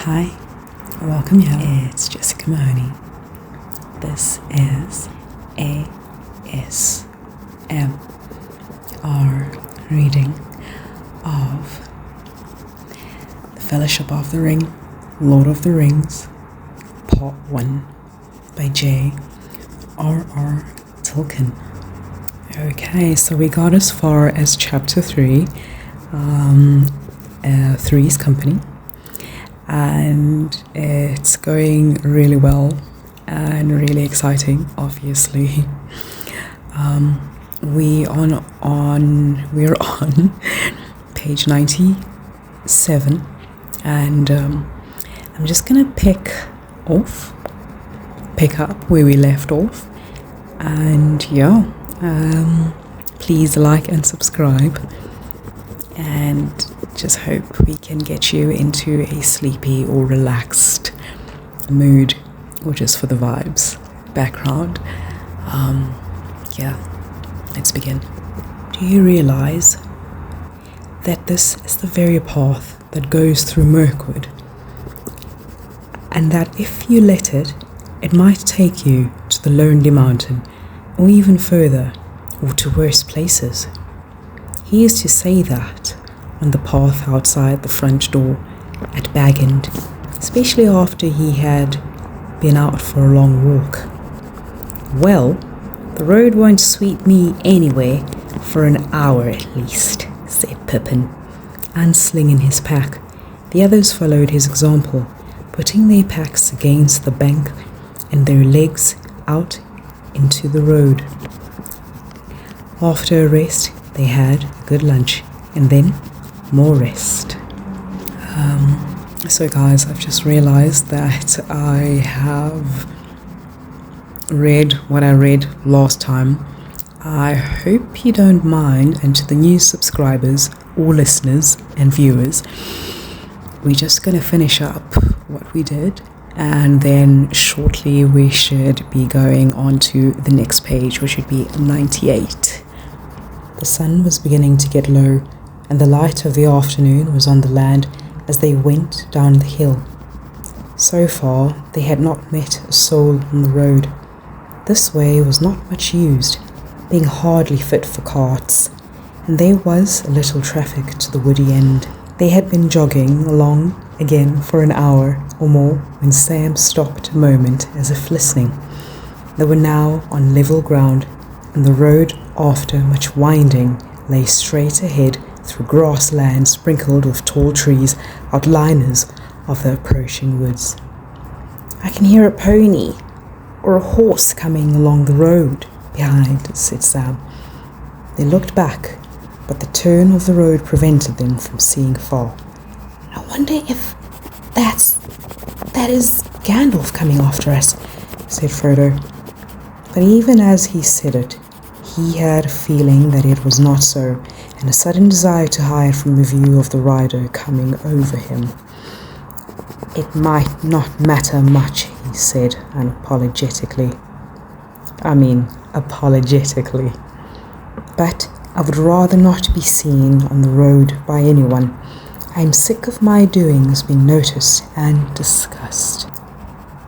Hi, welcome here. It's Jessica Mahoney. This is ASMR reading of The Fellowship of the Ring, Lord of the Rings, Part 1 by J.R.R. Tolkien. Okay, so we got as far as chapter 3, Three's Company, and it's going really well and really exciting, obviously. We're on page 97, and I'm just gonna pick up where we left off, and please like and subscribe, and just hope we can get you into a sleepy or relaxed mood, or just for the vibes background. Let's begin. Do you realize that this is the very path that goes through Mirkwood, and that if you let it, it might take you to the Lonely Mountain, or even further, or to worse places? He used to say that on the path outside the front door at Bag End, especially after he had been out for a long walk. Well, the road won't suit me anyway, for an hour at least, said Pippin, unslinging his pack. The others followed his example, putting their packs against the bank and their legs out into the road. After a rest, they had a good lunch, and then more rest. So guys, I've just realized that I have read what I read last time. I hope you don't mind, and to the new subscribers or listeners and viewers, we're just going to finish up what we did, and then shortly we should be going on to the next page, which would be 98. The sun was beginning to get low, and the light of the afternoon was on the land as they went down the hill. So far, they had not met a soul on the road. This way was not much used, being hardly fit for carts, and there was a little traffic to the woody end. They had been jogging along again for an hour or more when Sam stopped a moment as if listening. They were now on level ground, and the road, after much winding, lay straight ahead through grassland sprinkled with tall trees, outliners of the approaching woods. I can hear a pony or a horse coming along the road behind, said Sam. They looked back, but the turn of the road prevented them from seeing far. I wonder if that is Gandalf coming after us, said Frodo. But even as he said it, he had a feeling that it was not so, and a sudden desire to hide from the view of the rider coming over him. It might not matter much, he said apologetically. But I would rather not be seen on the road by anyone. I am sick of my doings being noticed and discussed.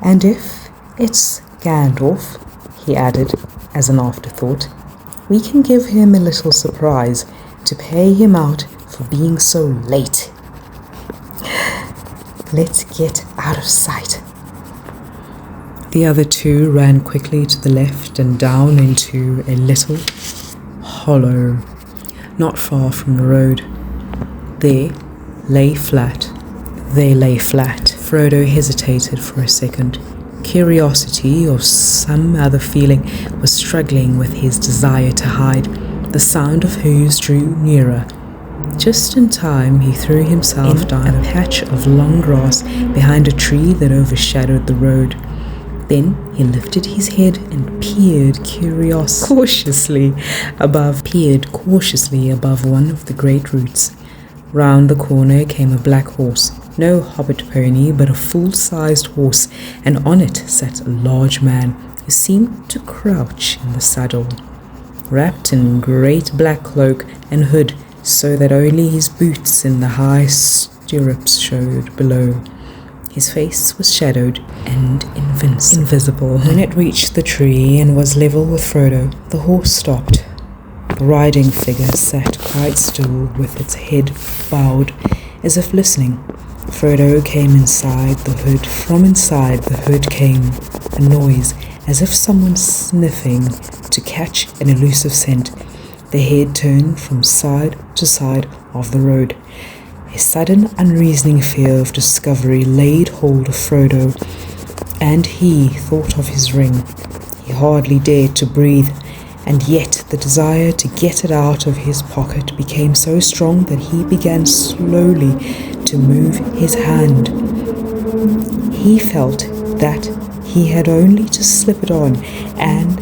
And if it's Gandalf, he added as an afterthought, we can give him a little surprise to pay him out for being so late. Let's get out of sight. The other two ran quickly to the left and down into a little hollow, not far from the road. They lay flat. Frodo hesitated for a second. Curiosity or some other feeling was struggling with his desire to hide, the sound of whose drew nearer. Just in time, he threw himself down a patch of long grass behind a tree that overshadowed the road. Then he lifted his head and peered cautiously above one of the great roots. Round the corner came a black horse, no hobbit pony, but a full-sized horse, and on it sat a large man who seemed to crouch in the saddle, wrapped in great black cloak and hood, so that only his boots and the high stirrups showed below. His face was shadowed and invisible. When it reached the tree and was level with Frodo, the horse stopped. The riding figure sat quite still with its head bowed, as if listening. Frodo came inside the hood. From inside the hood came a noise, as if someone sniffing to catch an elusive scent. The head turned from side to side of the road. A sudden, unreasoning fear of discovery laid hold of Frodo, and he thought of his ring. He hardly dared to breathe, and yet the desire to get it out of his pocket became so strong that he began slowly to move his hand. He felt that he had only to slip it on, and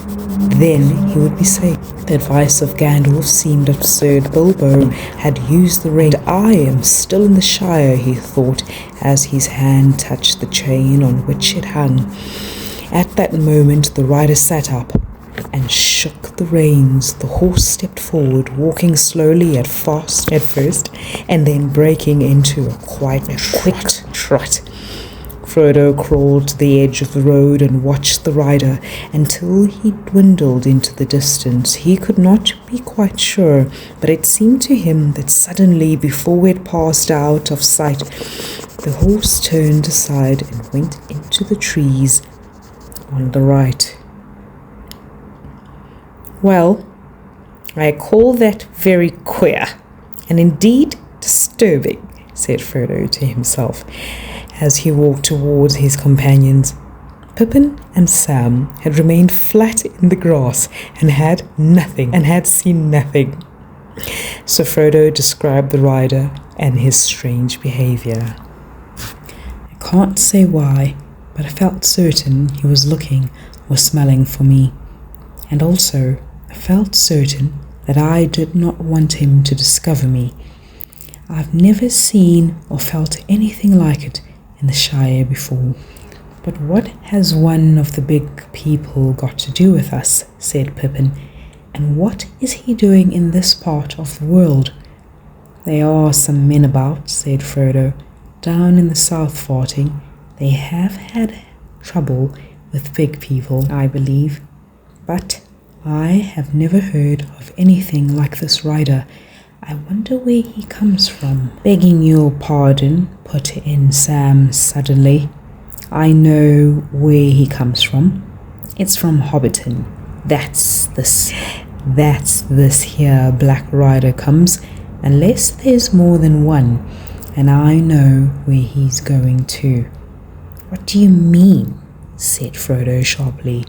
then he would be safe. The advice of Gandalf seemed absurd. Bilbo had used the ring. I am still in the Shire, he thought, as his hand touched the chain on which it hung. At that moment the rider sat up and shook the reins. The horse stepped forward, walking slowly at first, and then breaking into a quick trot. Frodo crawled to the edge of the road and watched the rider until he dwindled into the distance. He could not be quite sure, but it seemed to him that suddenly, before it passed out of sight, the horse turned aside and went into the trees on the right. "Well, I call that very queer, and indeed disturbing," said Frodo to himself, as he walked towards his companions. Pippin and Sam had remained flat in the grass and had seen nothing. So Frodo described the rider and his strange behavior. "I can't say why, but I felt certain he was looking or smelling for me. And also, I felt certain that I did not want him to discover me. I've never seen or felt anything like it in the Shire before." "But what has one of the big people got to do with us?" said Pippin. "And what is he doing in this part of the world?" "There are some men about," said Frodo, "down in the south farting. They have had trouble with big people, I believe. But I have never heard of anything like this rider. I wonder where he comes from." "Begging your pardon," put in Sam suddenly, "I know where he comes from. It's from Hobbiton. That's this here black rider comes, unless there's more than one, and I know where he's going to." "What do you mean?" said Frodo sharply,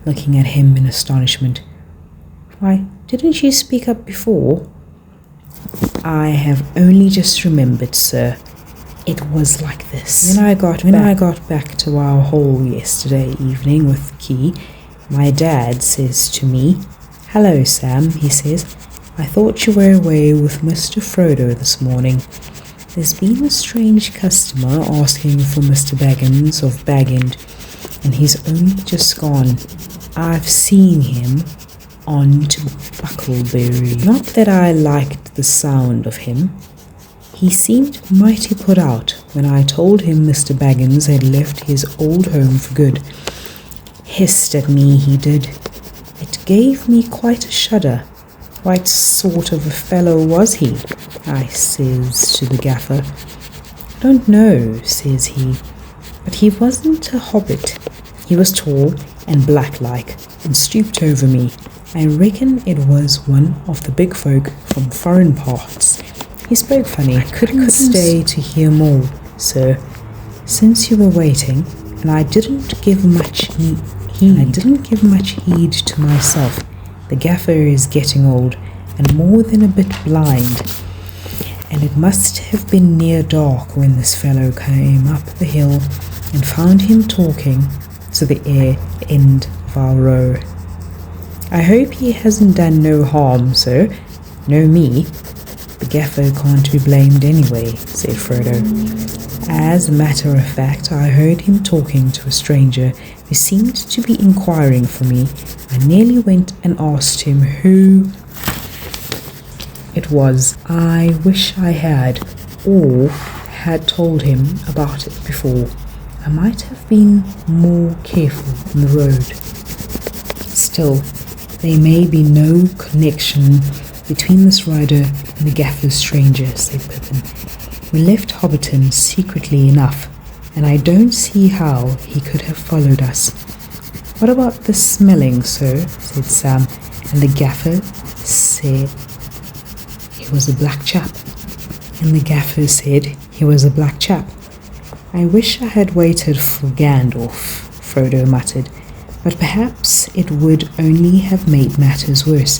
looking at him in astonishment. "Why, didn't you speak up before?" "I have only just remembered, sir. It was like this. When I got back to our hole yesterday evening with the key, my dad says to me, 'Hello, Sam,' he says. 'I thought you were away with Mr. Frodo this morning. There's been a strange customer asking for Mr. Baggins of Bag End, and he's only just gone. I've seen him on to Buckleberry. Not that I liked the sound of him. He seemed mighty put out when I told him Mr. Baggins had left his old home for good. Hissed at me, he did. It gave me quite a shudder. What sort of a fellow was he?' I says to the gaffer. 'Don't know,' says he, 'but he wasn't a hobbit. He was tall and black-like and stooped over me. I reckon it was one of the big folk from foreign parts. He spoke funny. I couldn't stay to hear more, sir, since you were waiting, and I didn't give much heed to myself. The gaffer is getting old and more than a bit blind, and it must have been near dark when this fellow came up the hill and found him talking to the end of our row. I hope he hasn't done no harm, sir. No me. The gaffer can't be blamed anyway,' said Frodo. As a matter of fact, I heard him talking to a stranger who seemed to be inquiring for me. I nearly went and asked him who it was. I wish I had, or had told him about it before, I might have been more careful on the road. Still, there may be no connection between this rider and the gaffer's stranger, said Pippin. We left Hobbiton secretly enough, and I don't see how he could have followed us. What about the smelling, sir? Said Sam, and the gaffer said he was a black chap. And the gaffer said he was a black chap. I wish I had waited for Gandalf, Frodo muttered, but perhaps it would only have made matters worse.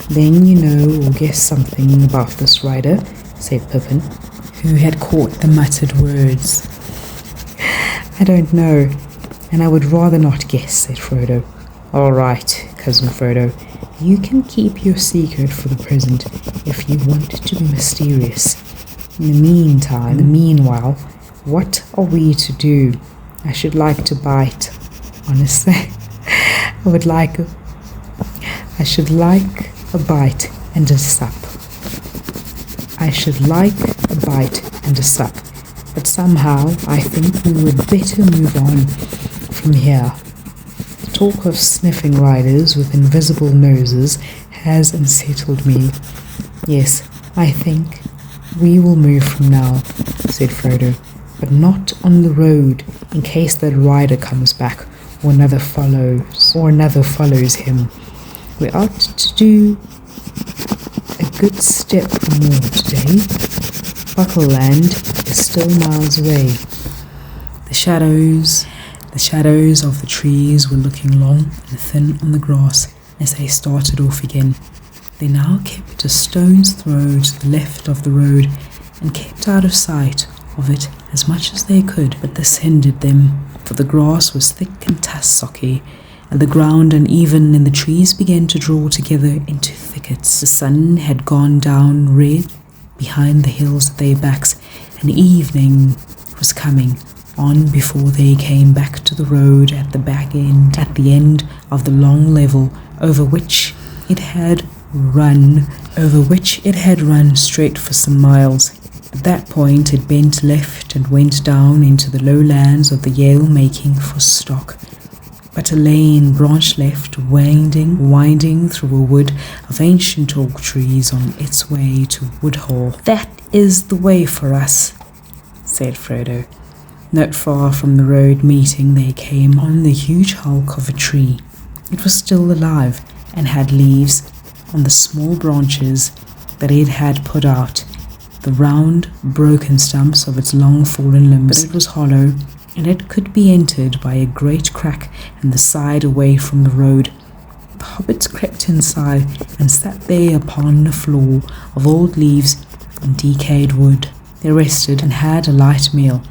Then you know or guess something about this rider, said Pippin, who had caught the muttered words. I don't know, and I would rather not guess, said Frodo. All right, Cousin Frodo, you can keep your secret for the present if you want to be mysterious. In the meanwhile, what are we to do? I should like to bite. Honestly, I should like a bite and a sup. But somehow I think we would better move on from here. The talk of sniffing riders with invisible noses has unsettled me. Yes, I think we will move from now, said Frodo, but not on the road, in case that rider comes back or another follows him. We ought to do a good step more today. Buckleland is still miles away. The shadows of the trees were looking long and thin on the grass as they started off again. They now kept a stone's throw to the left of the road and kept out of sight of it as much as they could, but this hindered them, for the grass was thick and tussocky, and the ground uneven and the trees began to draw together into thickets. The sun had gone down red behind the hills at their backs, and evening was coming on before they came back to the road at the end of the long level over which it had run straight for some miles. At that point it bent left and went down into the lowlands of the Yale, making for Stock. But a lane branched left, winding through a wood of ancient oak trees on its way to Woodhall. That is the way for us, said Frodo. Not far from the road meeting they came on the huge hulk of a tree. It was still alive and had leaves on the small branches that it had put out, the round, broken stumps of its long fallen limbs. But it was hollow, and it could be entered by a great crack in the side away from the road. The hobbits crept inside and sat there upon a floor of old leaves and decayed wood. They rested and had a light meal,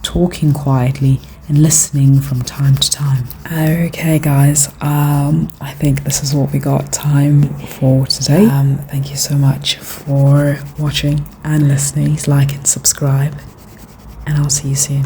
talking quietly and listening from time to time. Okay guys, I think this is what we got time for today. Thank you so much for watching and listening. Please like and subscribe, and I'll see you soon.